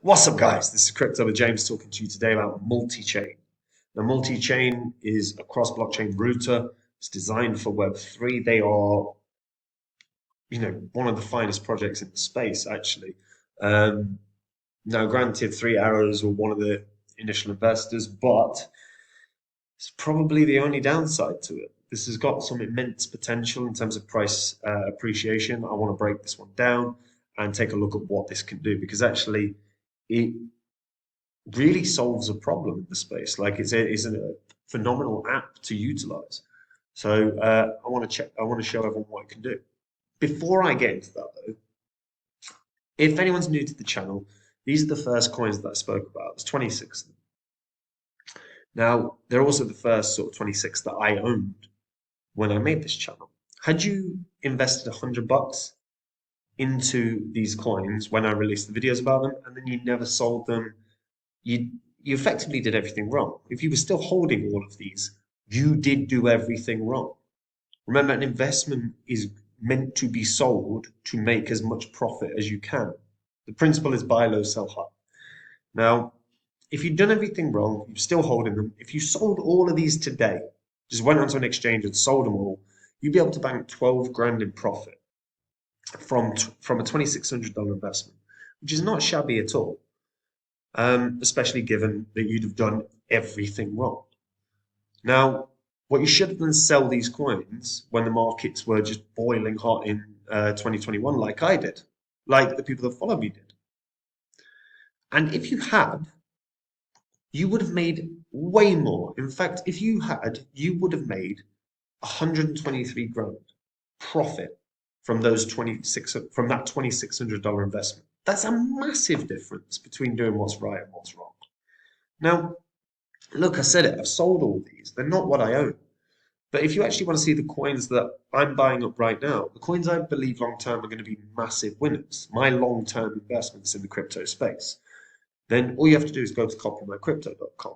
What's up, guys? This is Crypto with James talking to you today about Multichain. Now, Multichain is a cross-blockchain router. It's designed for Web3. They are, one of the finest projects in the space, actually. Um, Now, granted, Three Arrows were one of the initial investors, but it's probably the only downside to it. This has got some immense potential in terms of price appreciation. I want to break this one down and take a look at what this can do because actually it really solves a problem in the space. Like it's a phenomenal app to utilize. So I want to check. I want to show everyone what it can do. Before I get into that, though, if anyone's new to the channel, these are the first coins that I spoke about. There's 26 of them. Now they're also the first sort of 26 that I owned when I made this channel. Had you invested $100 into these coins when I released the videos about them, and then you never sold them, you effectively did everything wrong. If you were still holding all of these, you did do everything wrong. Remember, an investment is meant to be sold to make as much profit as you can. The principle is buy low, sell high. Now, if you've done everything wrong, you're still holding them. If you sold all of these today, just went onto an exchange and sold them all, you'd be able to bank 12 grand in profit from a $2,600 investment, which is not shabby at all. Especially given that you'd have done everything wrong. Now, what you should have done is sell these coins when the markets were just boiling hot in 2021, like I did, like the people that follow me did. And if you had, you would have made way more. In fact, if you had, you would have made 123 grand profit from that $2,600 investment. That's a massive difference between doing what's right and what's wrong. Now, look, I said it, I've sold all these. They're not what I own. But if you actually want to see the coins that I'm buying up right now, the coins I believe long term are going to be massive winners, my long term investments in the crypto space, then all you have to do is go to copymycrypto.com.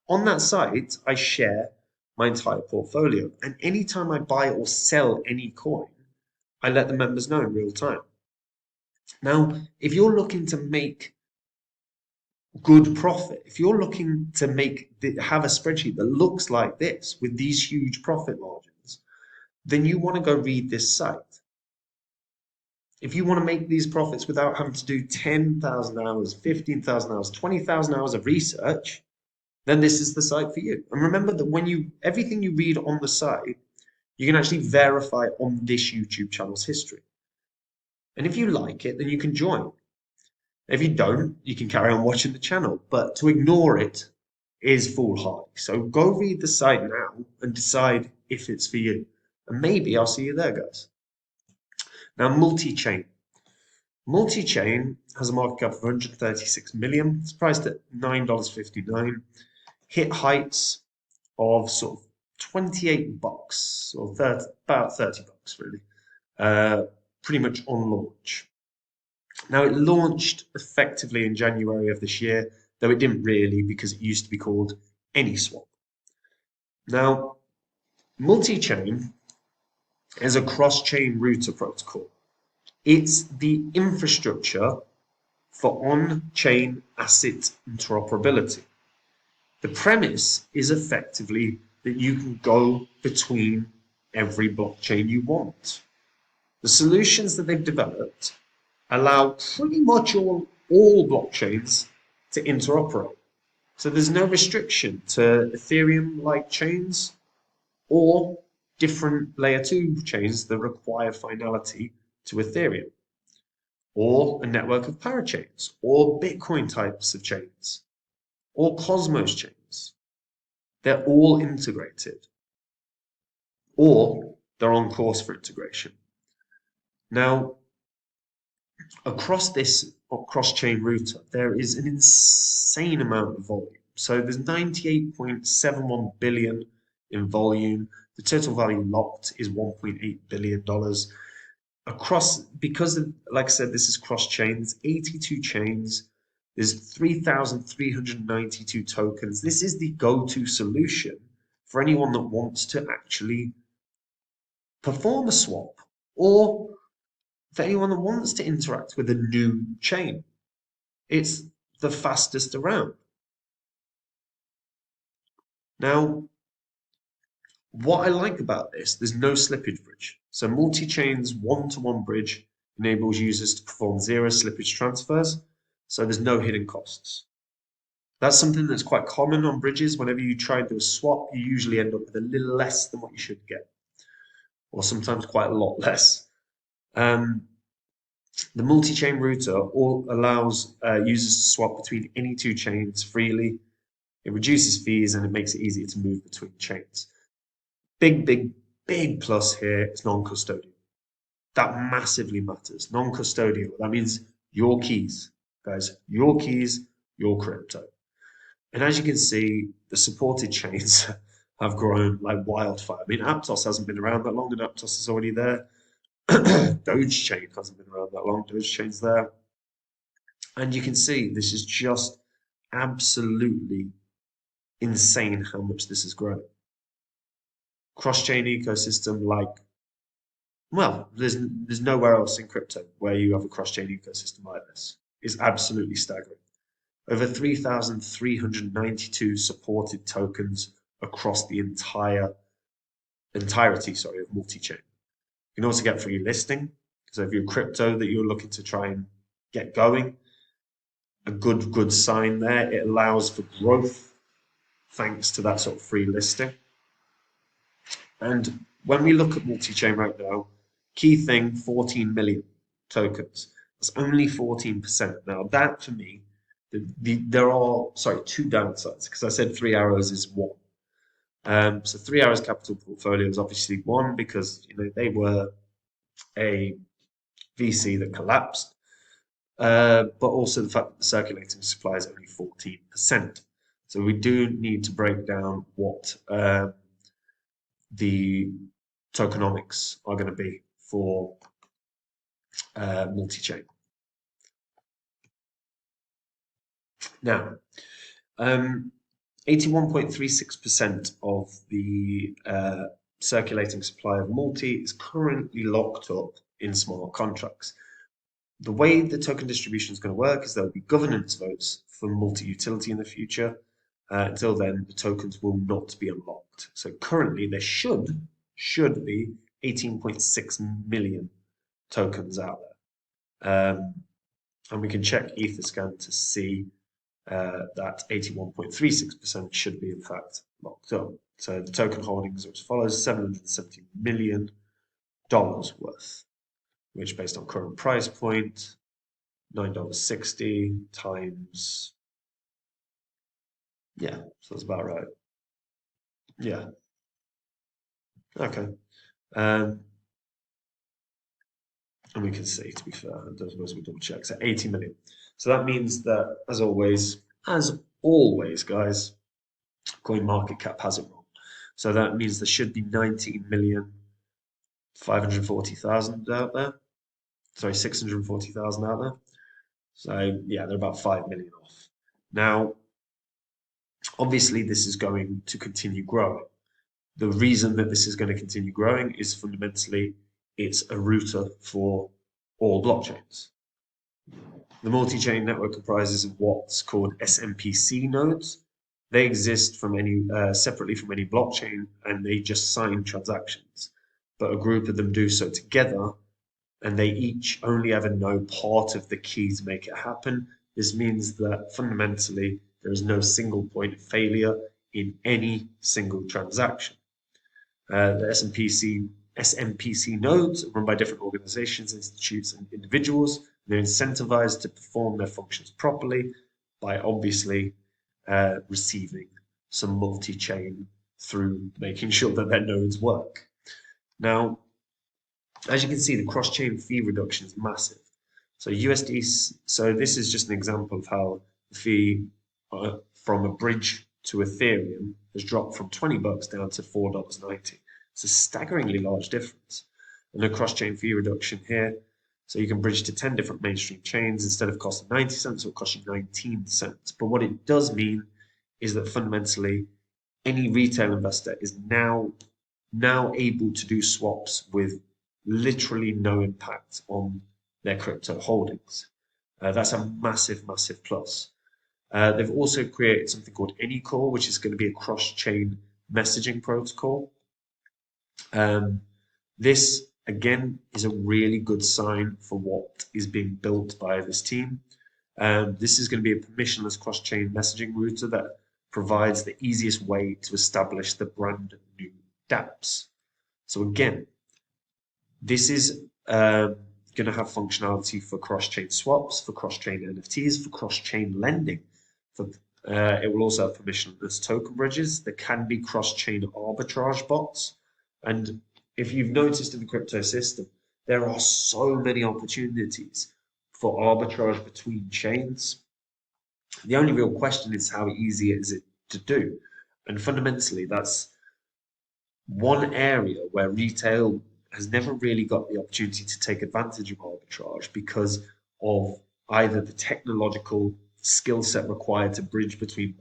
On that site, I share my entire portfolio. And anytime I buy or sell any coin, I let the members know in real time. Now, if you're looking to make good profit, if you're looking to have a spreadsheet that looks like this with these huge profit margins, then you want to go read this site. If you want to make these profits without having to do 10,000 hours, 15,000 hours, 20,000 hours of research, then this is the site for you. And remember that everything you read on the site, you can actually verify on this YouTube channel's history. And if you like it, then you can join. If you don't, you can carry on watching the channel, but to ignore it is foolhardy. So go read the site now and decide if it's for you. And maybe I'll see you there, guys. Now, Multichain. Multichain has a market cap of 136 million. It's priced at $9.59. Hit heights of sort of 28 bucks or about 30 bucks, really. Pretty much on launch. Now, it launched effectively in January of this year, though it didn't really because it used to be called AnySwap. Now, Multichain is a cross-chain router protocol. It's the infrastructure for on-chain asset interoperability. The premise is effectively that you can go between every blockchain you want. The solutions that they've developed allow pretty much all blockchains to interoperate. So there's no restriction to Ethereum-like chains or different layer 2 chains that require finality to Ethereum, or a network of parachains, or Bitcoin types of chains, or Cosmos chains. They're all integrated, or they're on course for integration. Now, across this cross-chain router, there is an insane amount of volume. So there's 98.71 billion in volume. The total value locked is $1.8 billion. Because of, like I said, this is cross-chain, there's 82 chains, there's 3,392 tokens. This is the go-to solution for anyone that wants to actually perform a swap, or for anyone that wants to interact with a new chain. It's the fastest around. Now, what I like about this, there's no slippage bridge. So multi-chain's one-to-one bridge enables users to perform zero slippage transfers, so there's no hidden costs. That's something that's quite common on bridges. Whenever you try and do a swap, you usually end up with a little less than what you should get, or sometimes quite a lot less. The multi-chain router allows users to swap between any two chains freely. It reduces fees and it makes it easier to move between chains. Big plus here is non-custodial. That massively matters. Non-custodial, that means your keys, guys, your keys, your crypto. And as you can see, the supported chains have grown like wildfire. I mean, Aptos hasn't been around that long, and Aptos is already there. Doge chain hasn't been around that long. Doge chain's there. And you can see this is just absolutely insane how much this has grown. Cross-chain ecosystem, like, well, there's nowhere else in crypto where you have a cross-chain ecosystem like this. It's absolutely staggering. Over 3,392 supported tokens across the entirety of multi-chain. You can also get free listing. So if you're crypto that you're looking to try and get going, a good sign there. It allows for growth thanks to that sort of free listing. And when we look at multi-chain right now, key thing, 14 million tokens. That's only 14%. Now that for me, there are, two downsides, because I said 3 arrows is one. So 3 arrows capital portfolio is obviously one, because they were a VC that collapsed, but also the fact that the circulating supply is only 14%. So we do need to break down what the tokenomics are going to be for multi-chain. Now, 81.36% of the circulating supply of multi is currently locked up in smart contracts. The way the token distribution is going to work is there will be governance votes for multi-utility in the future. Until then, the tokens will not be unlocked. So currently there should be 18.6 million tokens out there. And we can check Etherscan to see that 81.36% should be in fact locked up. So the token holdings are as follows: $770 million worth, which based on current price point, $9.60 times, yeah, so that's about right. Yeah. Okay. And we can see, to be fair, those we double check. So 80 million. So that means that, as always, guys, coin market cap has it wrong. So that means there should be 19,540,000 out there. Sorry, 640,000 out there. So yeah, they're about 5 million off. Now, obviously, this is going to continue growing. The reason that this is going to continue growing is fundamentally it's a router for all blockchains. The multi-chain network comprises of what's called SMPC nodes. They exist from separately from any blockchain, and they just sign transactions. But a group of them do so together, and they each only ever know part of the key to make it happen. This means that fundamentally there is no single point of failure in any single transaction. The SMPC nodes are run by different organizations, institutes, and individuals. They're incentivized to perform their functions properly by obviously receiving some multi-chain through making sure that their nodes work. Now, as you can see, the cross-chain fee reduction is massive. So so this is just an example of how the fee from a bridge to Ethereum has dropped from $20 down to $4.90. It's a staggeringly large difference. And a cross-chain fee reduction here, so you can bridge to 10 different mainstream chains instead of costing 90 cents, it will cost you 19 cents. But what it does mean is that fundamentally any retail investor is now able to do swaps with literally no impact on their crypto holdings. That's a massive plus. They've also created something called Anycall, which is going to be a cross-chain messaging protocol. This, again, is a really good sign for what is being built by this team. This is going to be a permissionless cross-chain messaging router that provides the easiest way to establish the brand new dApps. So again, this is going to have functionality for cross-chain swaps, for cross-chain NFTs, for cross-chain lending. It will also have permissionless token bridges. There can be cross-chain arbitrage bots. And if you've noticed in the crypto system, there are so many opportunities for arbitrage between chains. The only real question is how easy is it to do? And fundamentally, that's one area where retail has never really got the opportunity to take advantage of arbitrage because of either the technological skill set required to bridge between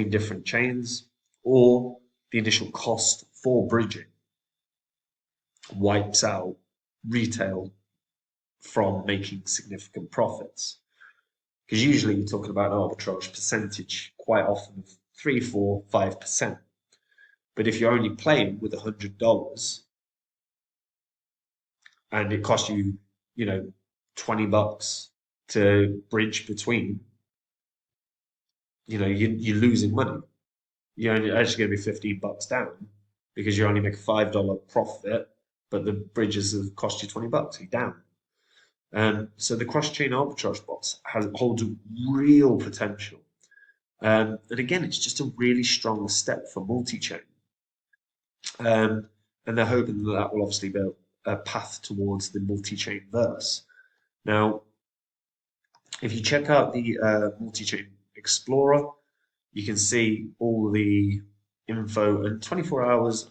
different chains, or the initial cost for bridging wipes out retail from making significant profits. Because usually you're talking about an arbitrage percentage quite often of 3, 4, 5%. But if you're only playing with $100 and it costs you, $20 to bridge between, you're losing money. You're actually going to be $15 down because you only make a $5 profit, but the bridges have cost you $20. You're down. So the cross-chain arbitrage bots holds real potential. And again, it's just a really strong step for multi-chain. And they're hoping that will obviously be a path towards the multi-chain verse. Now, if you check out the Multichain Explorer, you can see all the info and 24 hours,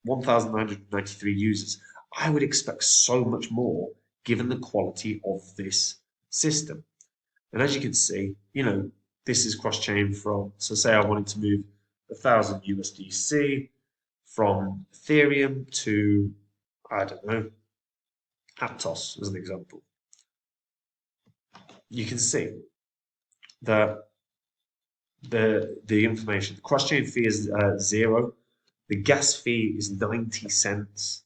1,993 users. I would expect so much more given the quality of this system. And as you can see, this is cross-chain from, so say I wanted to move 1,000 USDC from Ethereum to, I don't know, Aptos as an example. You can see that the information, the cross-chain fee is 0, the gas fee is 90 cents,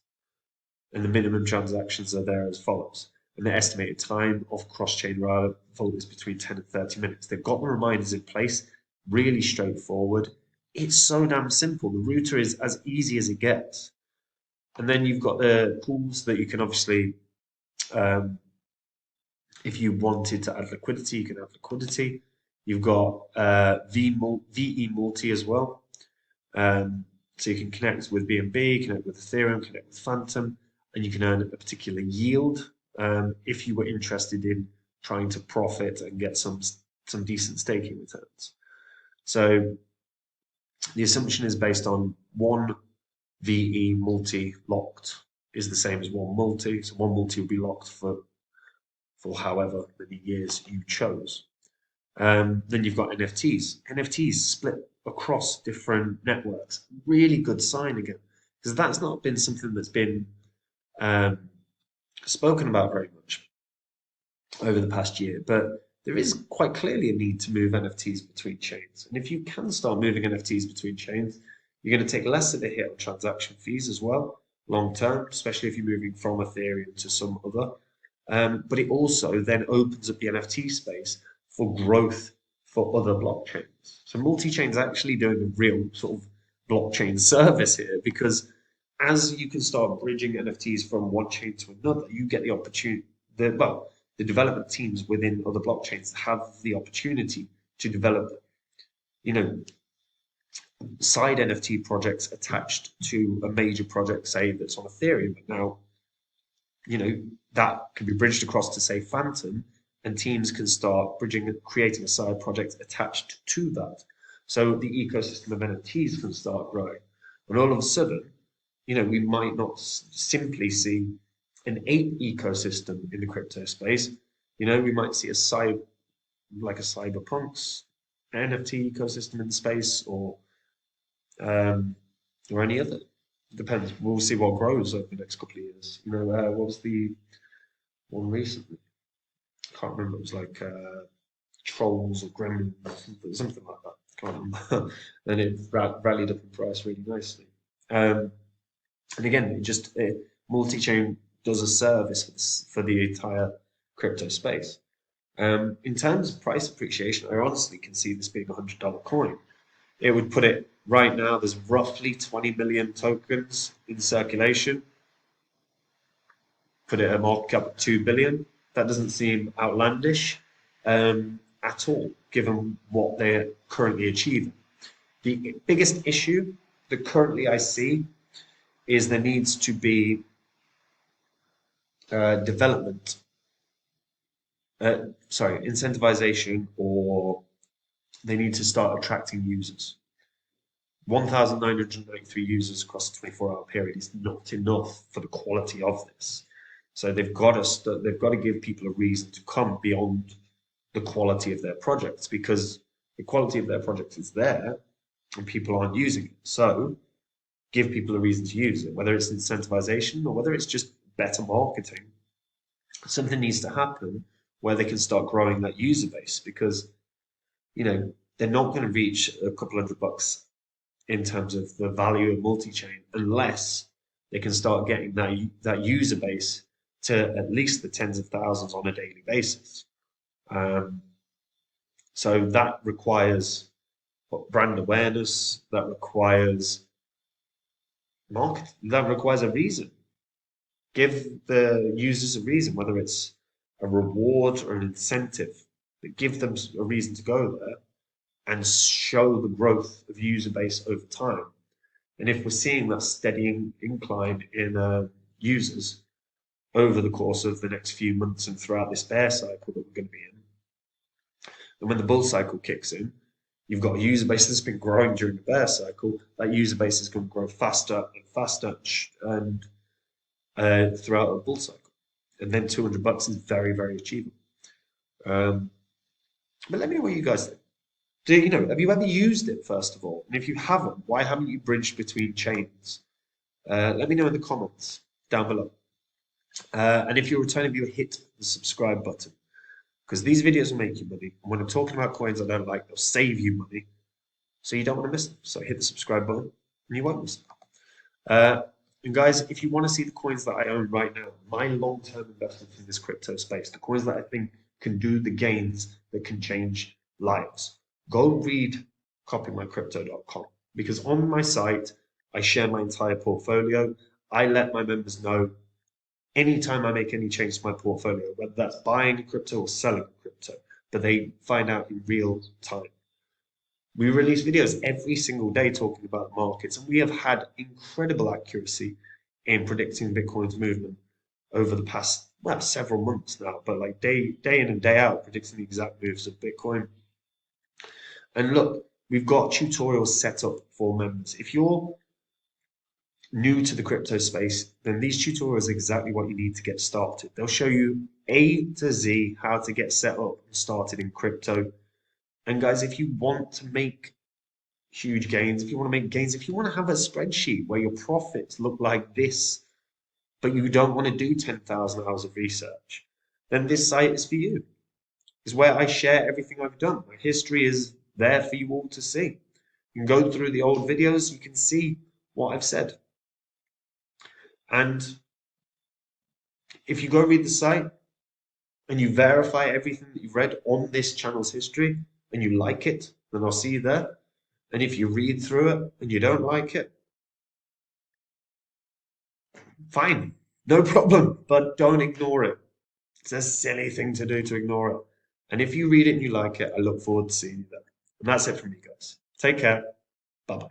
and the minimum transactions are there as follows. And the estimated time of cross-chain arrival is between 10 and 30 minutes. They've got the reminders in place, really straightforward. It's so damn simple. The router is as easy as it gets. And then you've got the pools that you can obviously, if you wanted to add liquidity, you can add liquidity. You've got VE Multi as well. So you can connect with BNB, connect with Ethereum, connect with Phantom, and you can earn a particular yield if you were interested in trying to profit and get some decent staking returns. So the assumption is based on one VE multi locked is the same as one multi. So one multi will be locked for however many years you chose. Then you've got NFTs. NFTs split across different networks. Really good sign again, because that's not been something that's been spoken about very much over the past year. But there is quite clearly a need to move NFTs between chains. And if you can start moving NFTs between chains, you're going to take less of a hit on transaction fees as well, long term, especially if you're moving from Ethereum to some other. But it also then opens up the NFT space for growth for other blockchains. So multi-chain is actually doing a real sort of blockchain service here, because as you can start bridging NFTs from one chain to another, you get the opportunity, the development teams within other blockchains have the opportunity to develop, side NFT projects attached to a major project, say that's on Ethereum. But now, that can be bridged across to, say, Phantom, and teams can start creating a side project attached to that. So the ecosystem of NFTs can start growing. And all of a sudden, we might not simply see an ape ecosystem in the crypto space. We might see a cyberpunks NFT ecosystem in the space, or any other. Depends. We'll see what grows over the next couple of years. What was the one recently? I can't remember. It was like trolls or gremlins, something like that. Can't remember. And it rallied up in price really nicely. And again, multi-chain does a service for the entire crypto space. In terms of price appreciation, I honestly can see this being a $100 coin. It would put it right now, there's roughly 20 million tokens in circulation. Put it at a market cap of 2 billion. That doesn't seem outlandish at all, given what they're currently achieving. The biggest issue that currently I see is there needs to be incentivization, or they need to start attracting users. 1,993 users across a 24-hour period is not enough for the quality of this. So they've got to give people a reason to come beyond the quality of their projects, because the quality of their projects is there and people aren't using it. So give people a reason to use it, whether it's incentivization or whether it's just better marketing. Something needs to happen where they can start growing that user base, because they're not going to reach a couple $100 in terms of the value of multi-chain unless they can start getting that user base to at least the tens of thousands on a daily basis. So that requires brand awareness, that requires marketing, that requires a reason. Give the users a reason, whether it's a reward or an incentive, but give them a reason to go there and show the growth of user base over time. And if we're seeing that steady incline in users over the course of the next few months and throughout this bear cycle that we're going to be in, and when the bull cycle kicks in, you've got a user base that's been growing during the bear cycle. That user base is going to grow faster and faster and throughout a bull cycle. And then $200 is very, very achievable. But let me know what you guys think. Have you ever used it, first of all? And if you haven't, why haven't you bridged between chains? Let me know in the comments down below. And if you're a returning viewer, hit the subscribe button, because these videos will make you money. And when I'm talking about coins I don't like, they'll save you money. So you don't want to miss them. So hit the subscribe button and you won't miss them. And guys, if you want to see the coins that I own right now, my long-term investments in this crypto space, the coins that I think can do the gains that can change lives, go read copymycrypto.com, because on my site, I share my entire portfolio. I let my members know anytime I make any change to my portfolio, whether that's buying crypto or selling crypto, but they find out in real time. We release videos every single day talking about markets, and we have had incredible accuracy in predicting Bitcoin's movement over the past, several months now, but like day in and day out, predicting the exact moves of Bitcoin. And look, we've got tutorials set up for members. If you're new to the crypto space, then these tutorials are exactly what you need to get started. They'll show you A to Z how to get set up and started in crypto. And guys, if you want to make huge gains, if you want to have a spreadsheet where your profits look like this, but you don't want to do 10,000 hours of research, then this site is for you. It's where I share everything I've done. My history is there for you all to see. You can go through the old videos, you can see what I've said. And if you go read the site and you verify everything that you've read on this channel's history and you like it, then I'll see you there. And if you read through it and you don't like it, fine, no problem, but don't ignore it. It's a silly thing to do, to ignore it. And if you read it and you like it, I look forward to seeing you there. And that's it from me, guys. Take care. Bye-bye.